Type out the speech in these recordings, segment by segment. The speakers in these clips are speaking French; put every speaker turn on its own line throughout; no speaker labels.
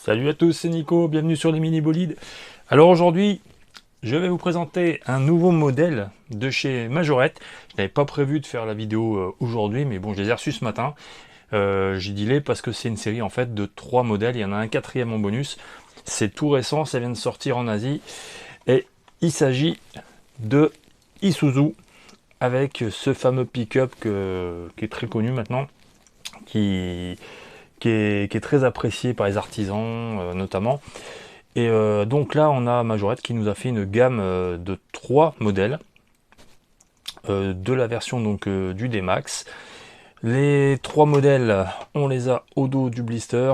Salut à tous, c'est Nico, bienvenue sur les mini bolides. Alors aujourd'hui, je vais vous présenter un nouveau modèle de chez Majorette. Je n'avais pas prévu de faire la vidéo aujourd'hui, mais bon, je les ai reçus ce matin. J'ai dit les parce que c'est une série en fait de 3 modèles, il y en a un quatrième en bonus. C'est tout récent, ça vient de sortir en Asie. Et il s'agit de Isuzu avec ce fameux pick-up qui est très connu maintenant, qui, qui est très apprécié par les artisans notamment. Et donc là, on a Majorette qui nous a fait une gamme de 3 modèles de la version donc du D-Max. Les 3 modèles, on les a au dos du blister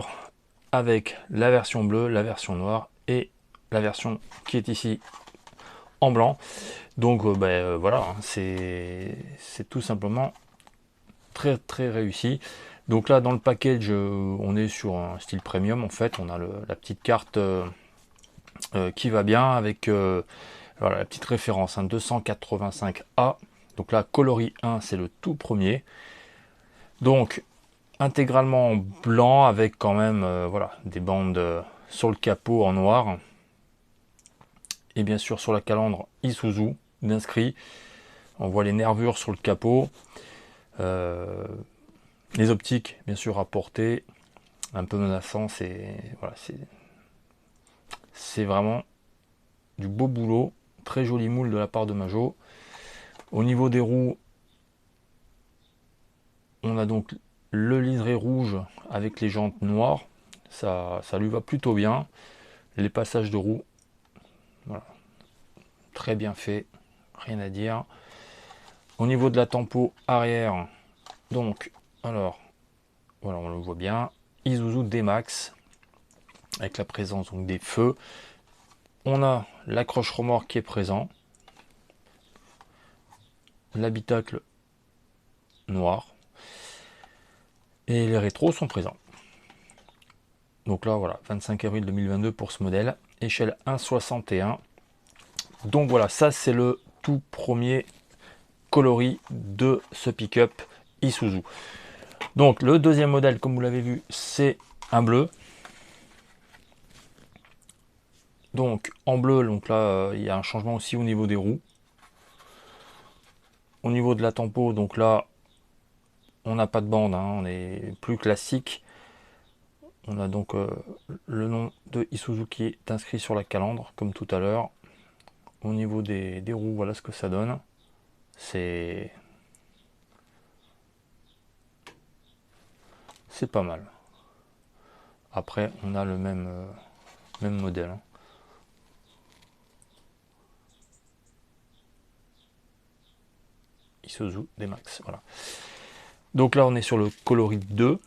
avec la version bleue, la version noire et la version qui est ici en blanc. Donc voilà, hein, c'est tout simplement très très réussi. Donc là, dans le package, on est sur un style premium en fait. On a la petite carte qui va bien avec voilà, la petite référence, hein, 285A. Donc là, coloris 1, c'est le tout premier. Donc, intégralement en blanc avec quand même voilà, des bandes sur le capot en noir. Et bien sûr, sur la calandre Isuzu d'inscrit. On voit les nervures sur le capot. Les optiques, bien sûr, à portée. Un peu menaçant, voilà, c'est vraiment du beau boulot. Très joli moule de la part de Majo. Au niveau des roues, on a donc le liseré rouge avec les jantes noires. Ça lui va plutôt bien. Les passages de roues, voilà, très bien fait. Rien à dire. Au niveau de la tempo arrière, donc, alors, voilà, on le voit bien. Isuzu D-Max avec la présence donc des feux. On a l'accroche remorque qui est présent. L'habitacle noir. Et les rétros sont présents. Donc là, voilà, 25 avril 2022 pour ce modèle. Échelle 1,61. Donc voilà, ça c'est le tout premier coloris de ce pick-up Isuzu. Donc le deuxième modèle, comme vous l'avez vu, c'est un bleu. Donc en bleu, donc là, il y a un changement aussi au niveau des roues. Au niveau de la tempo, donc là, on n'a pas de bande, hein, on est plus classique. On a donc le nom de Isuzu qui est inscrit sur la calandre, comme tout à l'heure. Au niveau des roues, voilà ce que ça donne. C'est pas mal. Après, on a le même modèle, hein. Isuzu D-Max, voilà. Donc là, on est sur le coloris 2.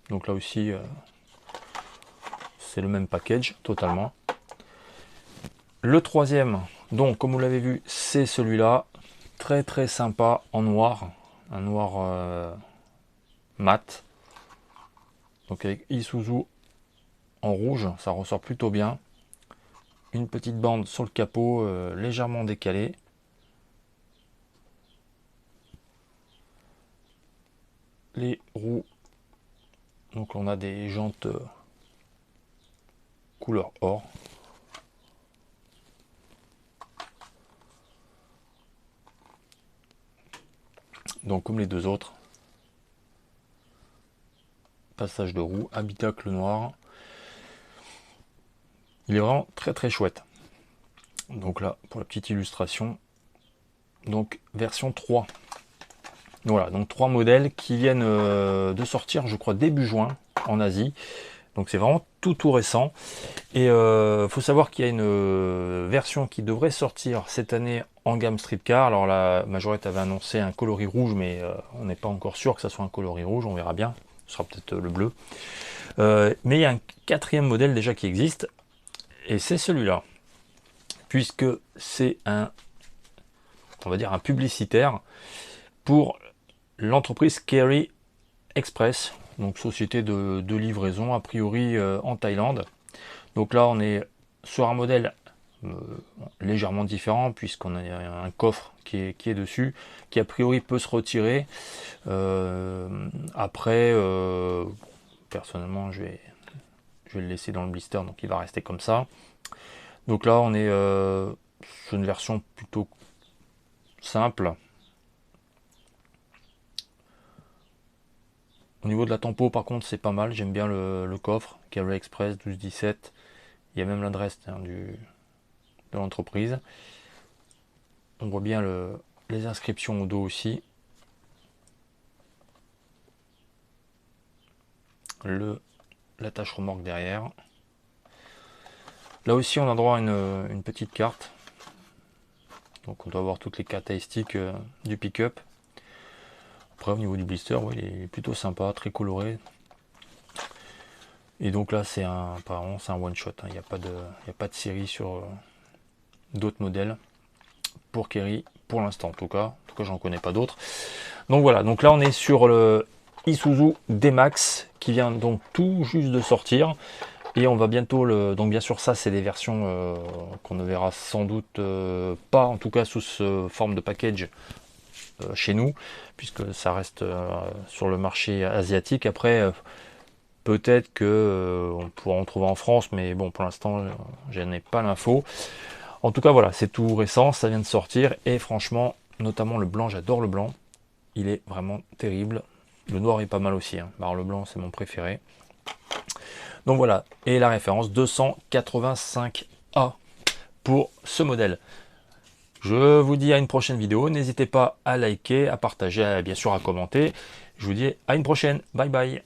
Donc là aussi, c'est le même package, totalement. Le troisième, donc comme vous l'avez vu, c'est celui-là. Très très sympa en noir. Un noir mat. Donc avec Isuzu en rouge, ça ressort plutôt bien. Une petite bande sur le capot, légèrement décalée. Les roues, donc on a des jantes couleur or. Donc comme les deux autres. Passage de roue, habitacle noir. Il est vraiment très très chouette. Donc là, pour la petite illustration, donc version 3. Voilà, donc 3 modèles qui viennent de sortir, je crois, début juin en Asie. Donc c'est vraiment tout récent. Et faut savoir qu'il y a une version qui devrait sortir cette année en gamme street car. Alors la Majorette avait annoncé un coloris rouge, mais on n'est pas encore sûr que ça soit un coloris rouge, on verra bien. Ce sera peut-être le bleu. Mais il y a un quatrième modèle déjà qui existe, et c'est celui-là. Puisque c'est on va dire un publicitaire pour l'entreprise Kerry Express, donc société de livraison a priori en Thaïlande. Donc là on est sur un modèle légèrement différent puisqu'on a un coffre qui est dessus, qui a priori peut se retirer. À Après, personnellement, je vais le laisser dans le blister, donc il va rester comme ça. Donc là, on est sur une version plutôt simple. Au niveau de la tempo, par contre, c'est pas mal. J'aime bien le coffre, Câble Express 1217. Il y a même l'adresse de l'entreprise. On voit bien les inscriptions au dos aussi. L'attache remorque derrière. Là aussi, on a droit à une petite carte. Donc on doit avoir toutes les caractéristiques du pick-up. Après, au niveau du blister, ouais, il est plutôt sympa, très coloré. Et donc là, apparemment, c'est un one-shot. Il n'y a pas de série sur d'autres modèles pour Kerry, pour l'instant en tout cas. En tout cas, j'en connais pas d'autres. Donc voilà, donc là, on est sur le Isuzu D-Max qui vient donc tout juste de sortir. Et on va bientôt donc bien sûr, ça, c'est des versions qu'on ne verra sans doute pas, en tout cas sous forme de package chez nous, puisque ça reste sur le marché asiatique. Après, peut-être que on pourra en trouver en France, mais bon, pour l'instant, je n'ai pas l'info. En tout cas, voilà, c'est tout récent, ça vient de sortir, et franchement, notamment le blanc, j'adore le blanc. Il est vraiment terrible. Le noir est pas mal aussi, hein. Alors, le blanc, c'est mon préféré. Donc voilà, et la référence 285A pour ce modèle. Je vous dis à une prochaine vidéo. N'hésitez pas à liker, à partager, bien sûr à commenter. Je vous dis à une prochaine. Bye bye.